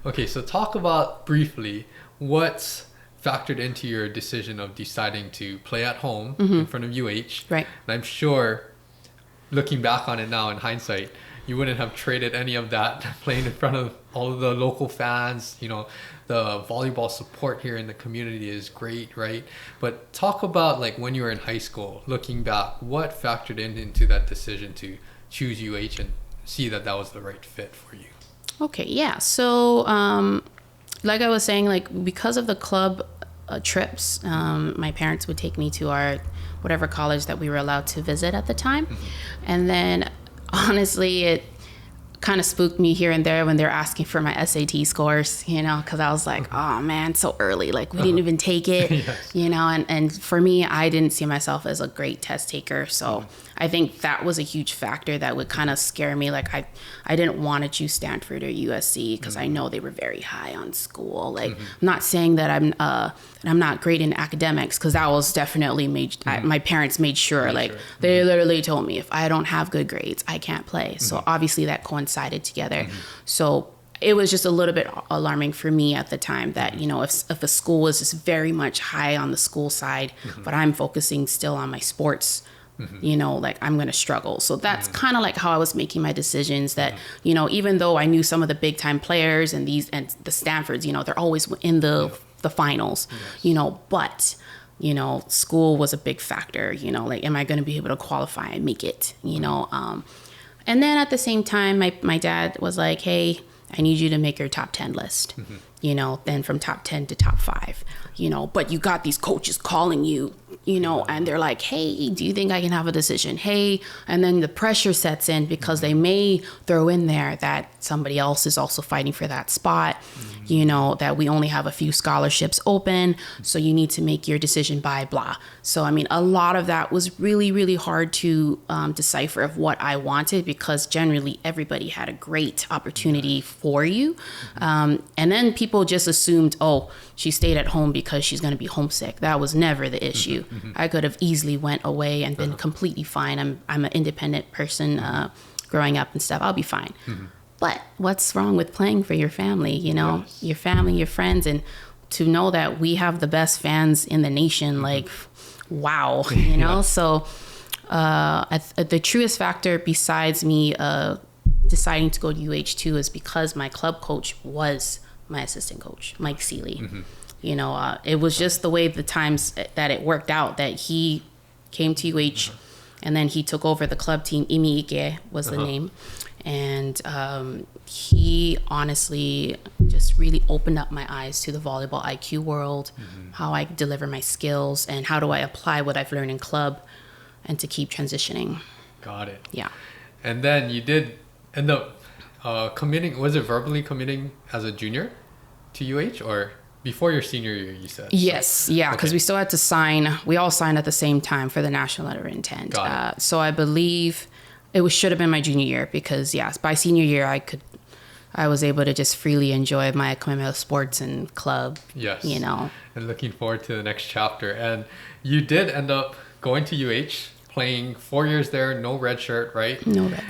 Okay, so talk about briefly what's factored into your decision of deciding to play at home in front of UH. Right. And I'm sure, looking back on it now in hindsight, you wouldn't have traded any of that playing in front of all of the local fans. You know, the volleyball support here in the community is great, right? But talk about like when you were in high school, looking back, what factored into that decision to choose UH and see that that was the right fit for you? Okay, yeah. So, like I was saying, like because of the club trips, my parents would take me to our whatever college that we were allowed to visit at the time. And then honestly, it kind of spooked me here and there when they're asking for my SAT scores, you know, because I was like, oh man, so early, like we didn't even take it, Yes. you know, and for me, I didn't see myself as a great test taker. So I think that was a huge factor that would kind of scare me. Like I didn't want to choose Stanford or USC because I know they were very high on school. Like I'm not saying that I'm not great in academics, because that was definitely my parents made sure, they literally told me if I don't have good grades, I can't play. So obviously that coincided together. So it was just a little bit alarming for me at the time that, you know, if a school was just very much high on the school side, but I'm focusing still on my sports, you know, like I'm going to struggle. So that's kind of like how I was making my decisions that, you know, even though I knew some of the big time players and the Stanfords, you know, they're always in the finals, you know, but, you know, school was a big factor, you know, like, am I going to be able to qualify and make it, you know? And then at the same time, my dad was like, hey, I need you to make your top 10 list, you know, then from top 10 to top 5, you know, but you got these coaches calling you, you know, and they're like, hey, do you think I can have a decision? Hey, and then the pressure sets in because they may throw in there that somebody else is also fighting for that spot, you know, that we only have a few scholarships open, so you need to make your decision by blah. So, I mean, a lot of that was really, really hard to decipher of what I wanted, because generally everybody had a great opportunity for you. And then people just assumed, oh, she stayed at home because she's going to be homesick. That was never the issue. I could have easily went away and been completely fine. I'm an independent person growing up and stuff. I'll be fine. But what's wrong with playing for your family, you know, your family, your friends, and to know that we have the best fans in the nation, like, wow, you know? So the truest factor besides me deciding to go to UH2 is because my club coach was my assistant coach, Mike Seeley. You know, it was just the way the times that it worked out that he came to UH and then he took over the club team. Imi Ike was the name. And he honestly just really opened up my eyes to the volleyball IQ world, how I deliver my skills, and how do I apply what I've learned in club and to keep transitioning. Got it. Yeah. And then you did end up committing, was it verbally committing as a junior to UH, or before your senior year, you said? Yes, yeah, because we still had to sign. We all signed at the same time for the national letter of intent. Got it. So I believe should have been my junior year, because yes, by senior year I was able to just freely enjoy my commitment of sports and club. Yes. You know. And looking forward to the next chapter. And you did end up going to UH, playing 4 years there, no red shirt, right? No red